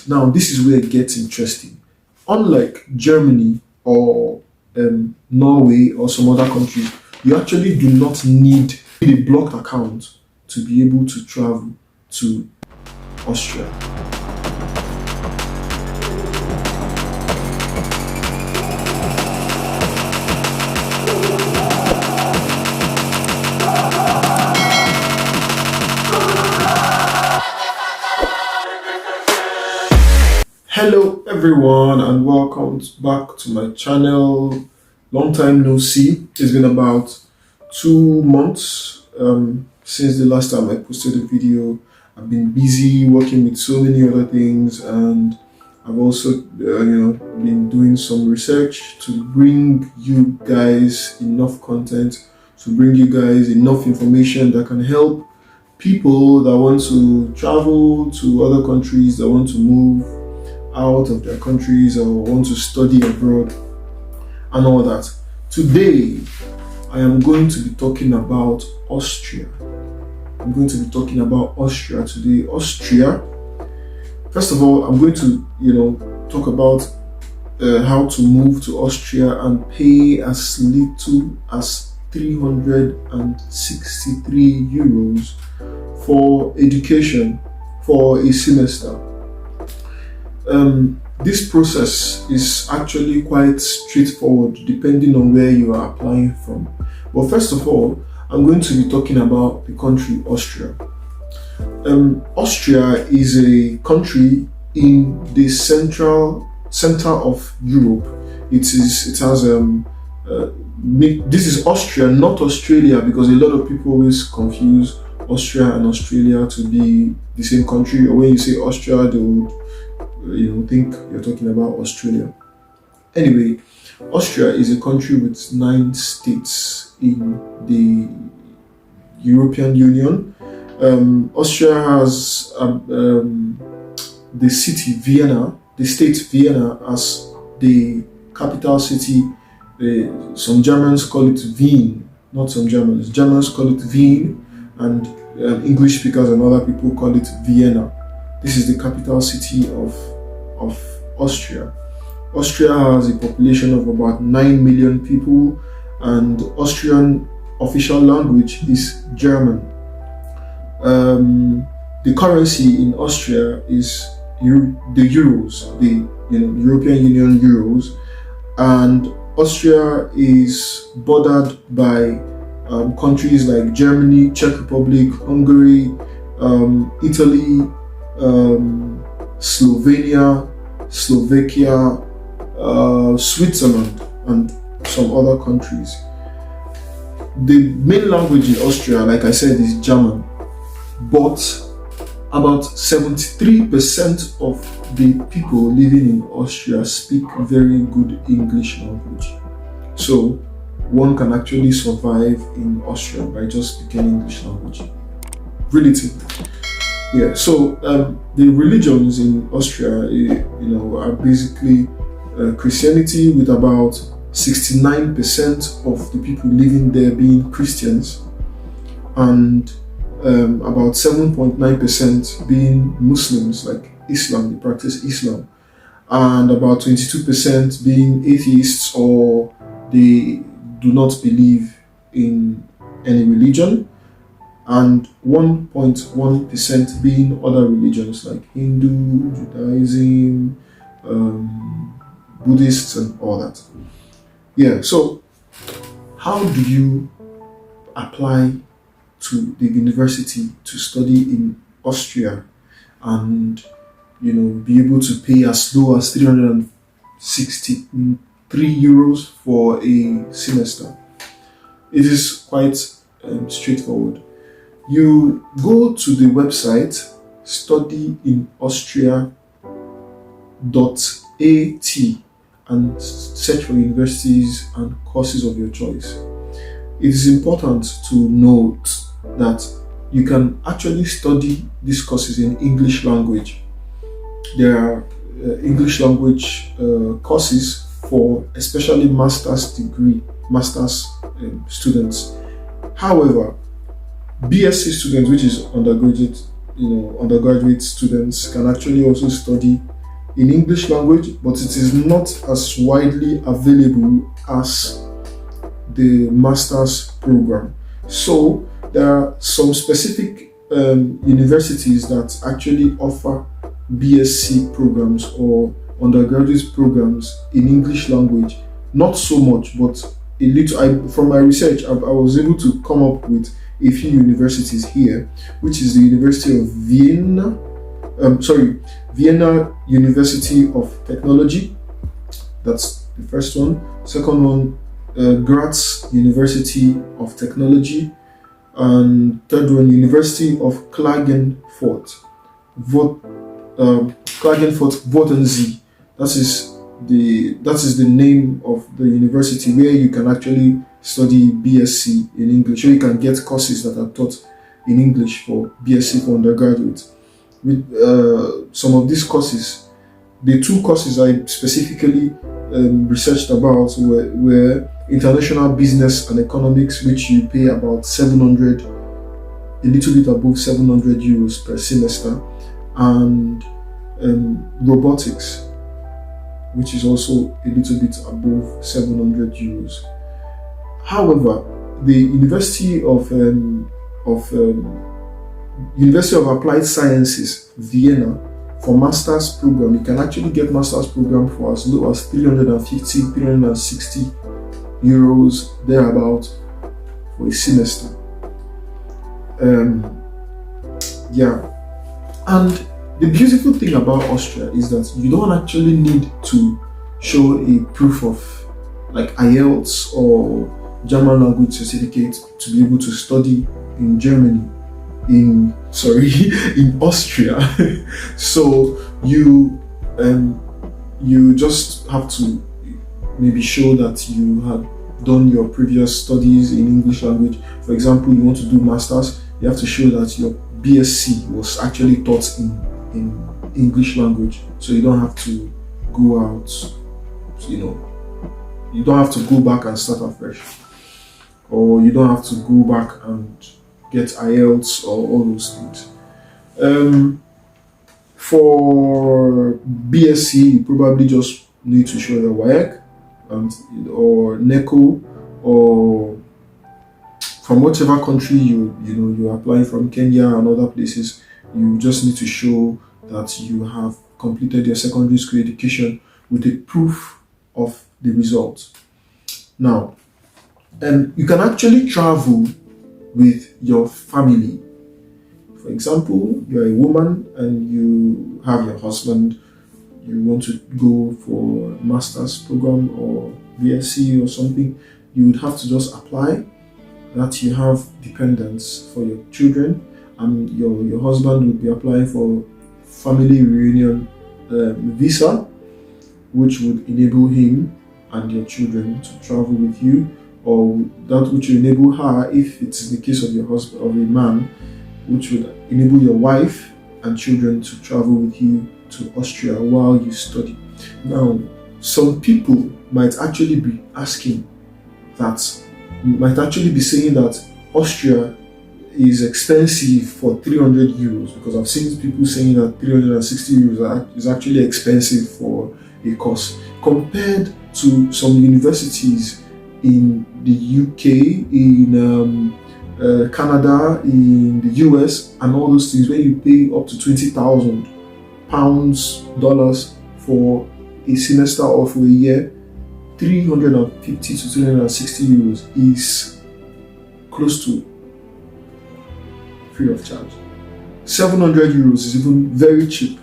Now, this is where it gets interesting. Unlike Germany or Norway or some other countries, you actually do not need a blocked account to be able to travel to Austria. Hello everyone and welcome back to my channel. Long time no see. It's been about 2 months since the last time I posted a video. I've been busy working with so many other things, and I've also been doing some research to bring you guys enough content, to bring you guys enough information that can help people that want to travel to other countries, that want to move out of their countries or want to study abroad and all that. Today, I am going to be talking about Austria. I'm going to be talking about Austria today. Austria, first of all, I'm going to, talk about how to move to Austria and pay as little as 363 euros for education for a semester. This process is actually quite straightforward depending on where you are applying from. But first of all, I'm going to be talking about the country Austria. Austria is a country in the center of Europe. This is Austria, not Australia, because a lot of people always confuse Austria and Australia to be the same country, or when you say Austria, they would think you're talking about Australia. Anyway, Austria is a country with 9 states in the European Union. Austria has the city Vienna, the state Vienna, as the capital city. Some Germans call it Wien, not some Germans. Germans call it Wien, and English speakers and other people call it Vienna. This is the capital city of Austria. Austria has a population of about 9 million people, and Austrian official language is German. The currency in Austria is the euros, the European Union euros, and Austria is bordered by countries like Germany, Czech Republic, Hungary, Italy, Slovenia, Slovakia, Switzerland, and some other countries. The main language in Austria, like I said, is German, but about 73% of the people living in Austria speak very good English language. So one can actually survive in Austria by just speaking English language, relatively. Yeah, so the religions in Austria, are basically Christianity, with about 69% of the people living there being Christians, and about 7.9% being Muslims, like Islam, they practice Islam, and about 22% being atheists, or they do not believe in any religion, and 1.1% being other religions like Hindu, Judaism, Buddhists, and all that. Yeah, so how do you apply to the university to study in Austria and be able to pay as low as 363 euros for a semester? It is quite straightforward. You go to the website studyinaustria.at and search for universities and courses of your choice. It is important to note that you can actually study these courses in English language. There are English language courses for especially master's students. However, BSc students, which is undergraduate undergraduate students can actually also study in English language, but it is not as widely available as the master's program. So there are some specific universities that actually offer BSc programs or undergraduate programs in English language. Not so much, but a little. From my research, I was able to come up with a few universities here, which is the University of Vienna. Vienna University of Technology. That's the first one. Second one, Graz University of Technology, and third one, University of Klagenfurt. Klagenfurt Bodensee. That is the name of the university where you can actually study BSc in English, or you can get courses that are taught in English for BSc for undergraduates. With some of these courses, the two courses I specifically researched about were international business and economics, which you pay about 700, a little bit above 700 euros per semester, and robotics, which is also a little bit above 700 euros. However, the University of Applied Sciences, Vienna, for master's program, you can actually get master's program for as low as 350, 360 euros thereabout for a semester. And the beautiful thing about Austria is that you don't actually need to show a proof of like IELTS or German language certificate to be able to study in Germany, in Austria. So you just have to maybe show that you had done your previous studies in English language. For example, you want to do masters, you have to show that your BSc was actually taught in English language, so you don't have to go out, you don't have to go back and start afresh, or you don't have to go back and get IELTS or all those things. For BSc, you probably just need to show your WAEC or NECO, or from whatever country you're applying from, Kenya and other places. You just need to show that you have completed your secondary school education with a proof of the result. Now, you can actually travel with your family. For example, you're a woman and you have your husband, you want to go for a master's program or BSc or something, you would have to just apply that you have dependents for your children, and your husband would be applying for family reunion visa, which would enable him and your children to travel with you, or that which will enable her, if it's the case of your husband, of a man, which would enable your wife and children to travel with you to Austria while you study. Now, some people might actually be saying that Austria is expensive for 300 euros, because I've seen people saying that 360 euros is actually expensive for a course, compared to some universities in the UK, in Canada, in the US, and all those things, where you pay up to £20,000, dollars for a semester or for a year. 350 to 360 euros is close to free of charge. 700 euros is even very cheap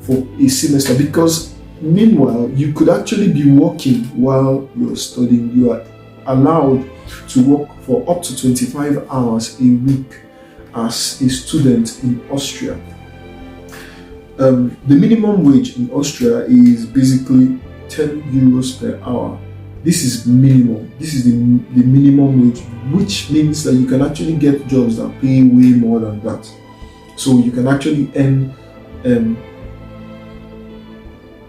for a semester, because meanwhile you could actually be working while you're studying. You are allowed to work for up to 25 hours a week as a student in Austria. The minimum wage in Austria is basically 10 euros per hour. This is minimum. This is the minimum wage, which means that you can actually get jobs that pay way more than that. So you can actually earn,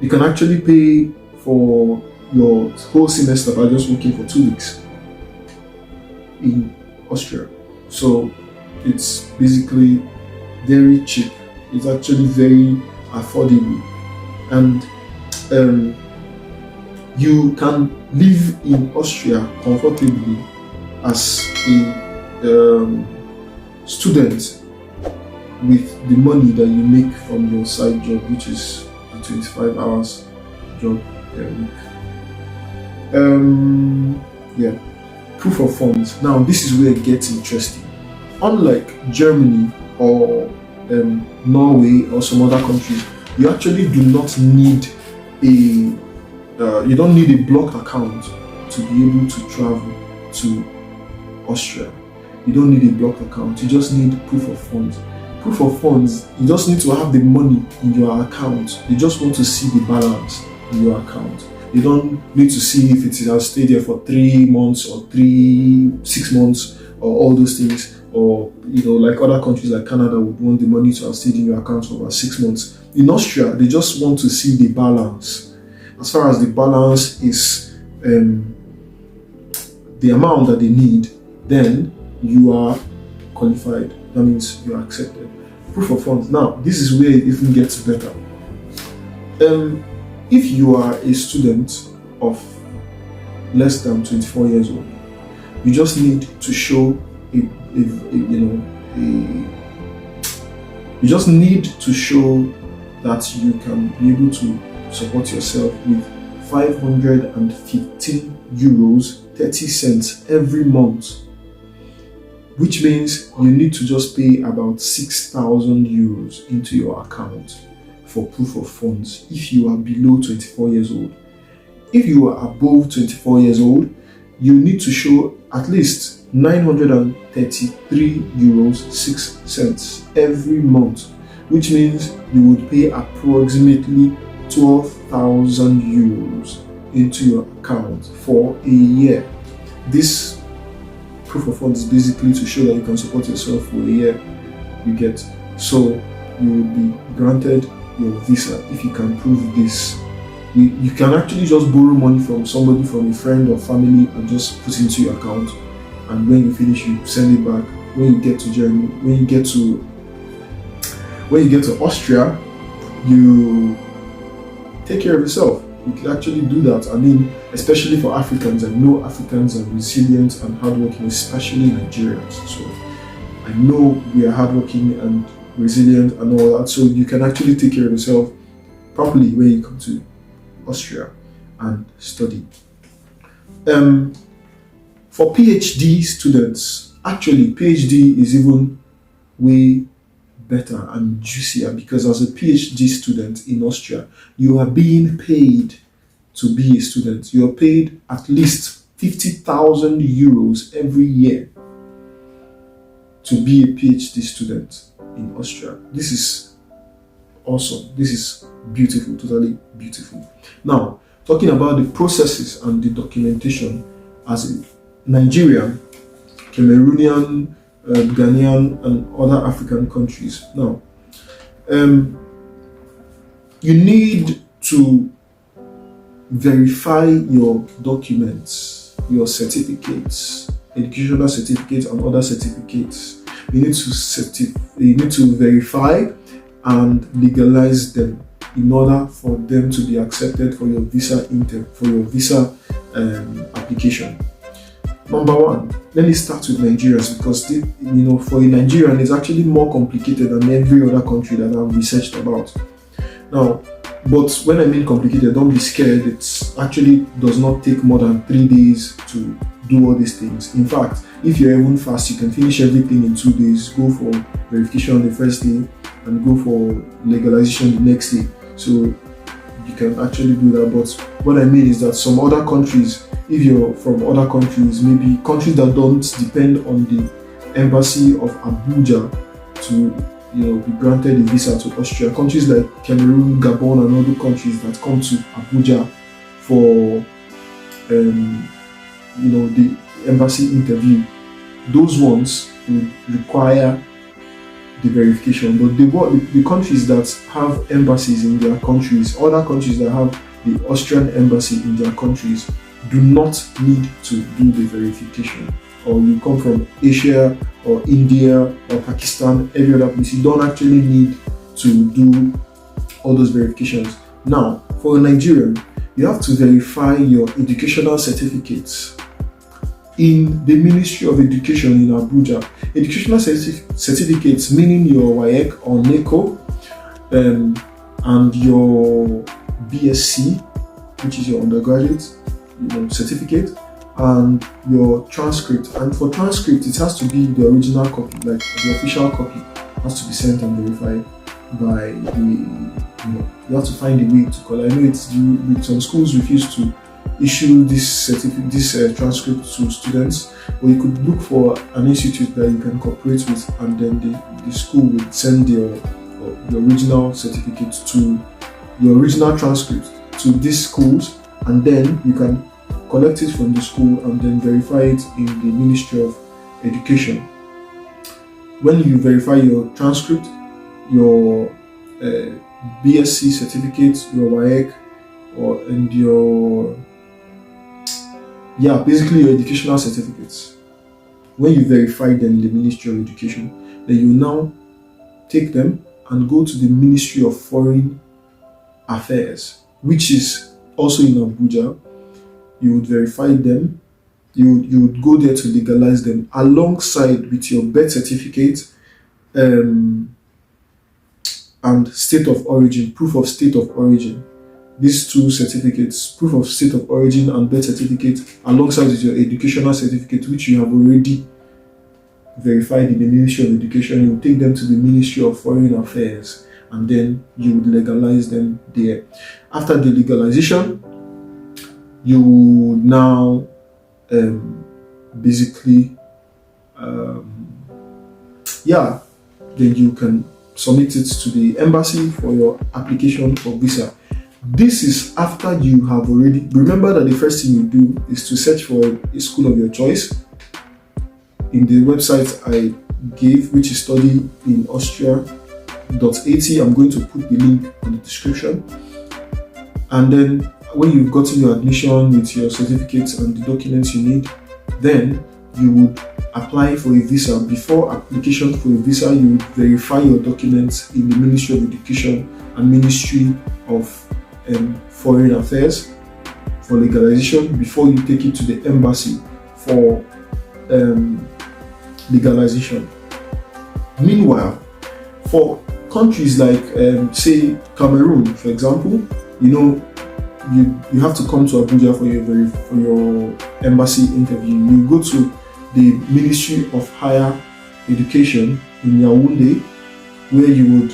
you can actually pay for your whole semester by just working for 2 weeks in Austria. So it's basically very cheap. It's actually very affordable, and you can live in Austria comfortably as a student with the money that you make from your side job, which is the 25 hours job per week. Yeah, proof of funds. Now, this is where it gets interesting. Unlike Germany or Norway or some other countries, you actually do not need you don't need a blocked account to be able to travel to Austria. You don't need a blocked account. You just need proof of funds. Proof of funds, you just need to have the money in your account. They just want to see the balance in your account. You don't need to see if it has stayed there for 3 months or 6 months or all those things. Or, like other countries like Canada would want the money to have stayed in your account for about 6 months. In Austria, they just want to see the balance. As far as the balance is the amount that they need, then you are qualified. That means you are accepted. Proof of funds. Now, this is where it even gets better. If you are a student of less than 24 years old, you just need to show you just need to show that you can be able to support yourself with 515 euros 30 cents every month, which means you need to just pay about 6,000 euros into your account for proof of funds if you are below 24 years old. If you are above 24 years old, you need to show at least 933 euros 6 cents every month, which means you would pay approximately 12,000 euros into your account for a year. This proof of funds is basically to show that you can support yourself for a year. You get, so you will be granted your visa if you can prove this. You can actually just borrow money from somebody, from a friend or family, and just put into your account. And when you finish, you send it back. When you get to Germany, when you get to Austria, you take care of yourself. You can actually do that. I mean, especially for Africans, I know Africans are resilient and hardworking, especially Nigerians. So I know we are hardworking and resilient and all that. So you can actually take care of yourself properly when you come to Austria and study. For PhD students, actually PhD is even way better and juicier, because as a PhD student in Austria, you are being paid to be a student. You are paid at least 50,000 euros every year to be a PhD student in Austria. This is awesome. This is beautiful, totally beautiful. Now, talking about the processes and the documentation as a Nigerian, Cameroonian, Ghanaian, and other African countries. Now, you need to verify your documents, your certificates, educational certificates, and other certificates. You need to verify and legalize them in order for them to be accepted for your visa application. Number one, let me start with Nigerians, because for a Nigerian, it's actually more complicated than every other country that I've researched about. Now, but when I mean complicated, don't be scared. It actually does not take more than 3 days to do all these things. In fact, if you're even fast, you can finish everything in 2 days. Go for verification on the first day and go for legalization the next day. So you can actually do that. But what I mean is that some other countries, if you're from other countries, maybe countries that don't depend on the embassy of Abuja to be granted a visa to Austria, countries like Cameroon, Gabon, and other countries that come to Abuja for the embassy interview, those ones would require the verification. But the countries that have embassies in their countries, other countries that have the Austrian embassy in their countries, do not need to do the verification. or you come from Asia or India or Pakistan, every other place, you don't actually need to do all those verifications. Now, for a Nigerian, you have to verify your educational certificates in the Ministry of Education in Abuja. Educational certificates meaning your WAEC or NECO, and your BSc, which is your undergraduate certificate, and your transcript. And for transcript, it has to be the original copy, like the official copy has to be sent and verified by you have to find a way to call. I know it's with some schools refuse to issue this transcript to students, or you could look for an institute that you can cooperate with, and then the school would send your original certificate to your original transcript to these schools, and then you can collect it from the school and then verify it in the Ministry of Education. When you verify your transcript, your BSc certificate, your WAEC, and your basically your educational certificates. When you verify them in the Ministry of Education, then you now take them and go to the Ministry of Foreign Affairs, which is also in Abuja. You would verify them. You would go there to legalize them alongside with your birth certificate and state of origin, proof of state of origin. These two certificates, proof of state of origin and birth certificate, alongside with your educational certificate, which you have already verified in the Ministry of Education, you take them to the Ministry of Foreign Affairs, and then you would legalize them there. After the legalization, you would now basically, then you can submit it to the embassy for your application for visa. This is after you have already, remember that the first thing you do is to search for a school of your choice in the website I gave, which is study in Austria.at. I'm going to put the link in the description. And then when you've gotten your admission with your certificates and the documents you need, then you would apply for a visa. Before application for a visa, you would verify your documents in the Ministry of Education and Ministry of Foreign Affairs for legalization before you take it to the embassy for legalization. Meanwhile, for countries like say Cameroon, for example, you have to come to Abuja for your embassy interview. You go to the Ministry of Higher Education in Yaoundé, where you would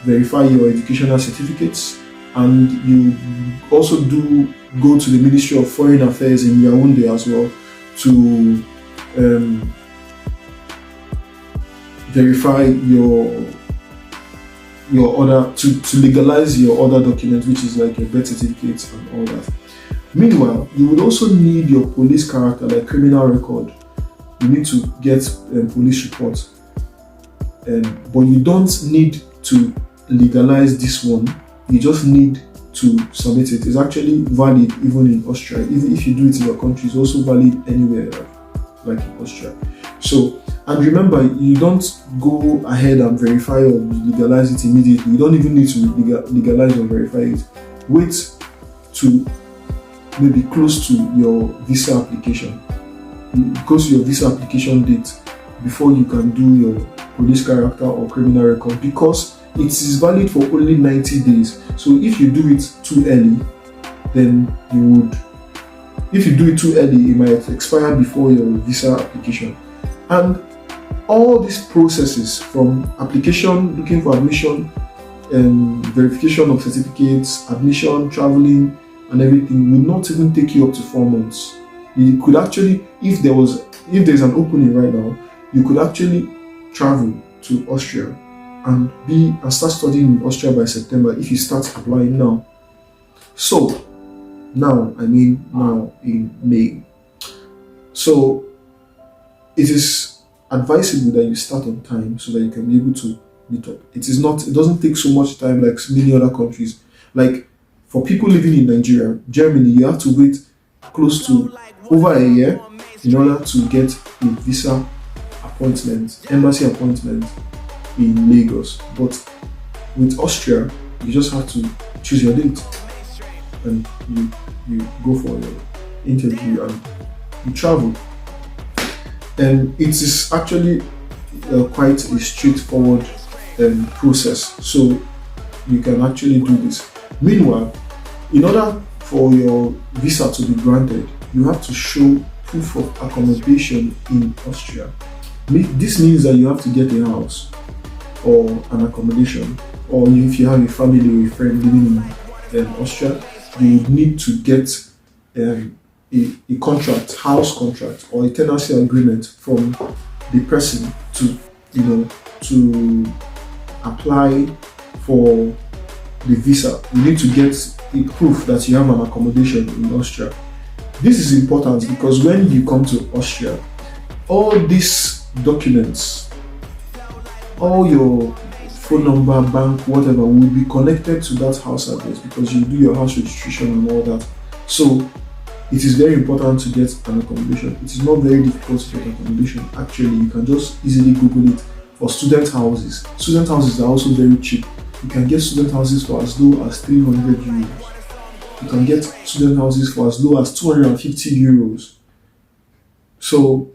verify your educational certificates, and you also go to the Ministry of Foreign Affairs in Yaoundé as well to verify your other to legalize your other documents, which is like your birth certificates and all that. Meanwhile, you would also need your police character, like criminal record. You need to get police reports, but you don't need to legalize this one. You just need to submit it. It's actually valid even in Austria. Even if you do it in your country, it's also valid anywhere, like in Austria. So, and remember, you don't go ahead and verify or legalize it immediately. You don't even need to legalize or verify it. Wait to maybe close to your visa application. Close to your visa application date before you can do your police character or criminal record, because it is valid for only 90 days. So if you do it too early, then if you do it too early, it might expire before your visa application. And all these processes, from application, looking for admission, verification of certificates, admission, traveling, and everything, will not even take you up to 4 months. You could actually, if there's an opening right now, you could actually travel to Austria and start studying in Austria by September if you start applying now. So now in May. So it is advisable that you start on time so that you can be able to meet up. It doesn't take so much time like many other countries. Like for people living in Nigeria, Germany, you have to wait close to over a year in order to get a visa appointment, embassy appointment in Lagos. But with Austria, you just have to choose your date and you go for your interview and you travel. And it is actually quite a straightforward process, so you can actually do this. Meanwhile, in order for your visa to be granted, you have to show proof of accommodation in Austria. This means that you have to get a house or an accommodation, or if you have a family or a friend living in Austria, you would need to get a contract, house contract, or a tenancy agreement from the person to apply for the visa. You need to get a proof that you have an accommodation in Austria. This is important because when you come to Austria, all these documents, all your phone number, bank, whatever, will be connected to that house address because you do your house registration and all that. So it is very important to get an accommodation. It is not very difficult to get accommodation. Actually, you can just easily Google it for student houses. Student houses are also very cheap. You can get student houses for as low as 300 euros. You can get student houses for as low as 250 euros. So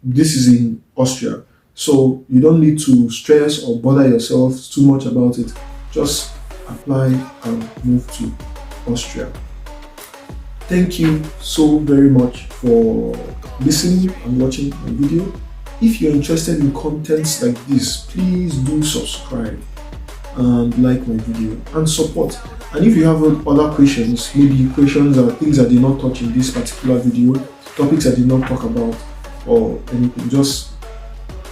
this is in Austria. So you don't need to stress or bother yourself too much about it. Just apply and move to Austria. Thank you so very much for listening and watching my video. If you're interested in contents like this, please do subscribe and like my video and support. And if you have other questions, maybe questions or things I did not touch in this particular video, topics I did not talk about or anything, just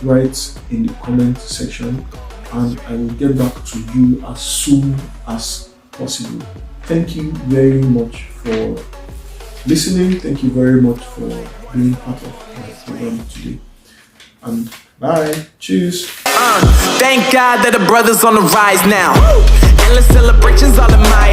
write in the comment section and I will get back to you as soon as possible. Thank you very much for listening. Thank you very much for being part of my program today. And bye. Cheers. Thank God that the brothers on the rise now. Endless celebrations all in my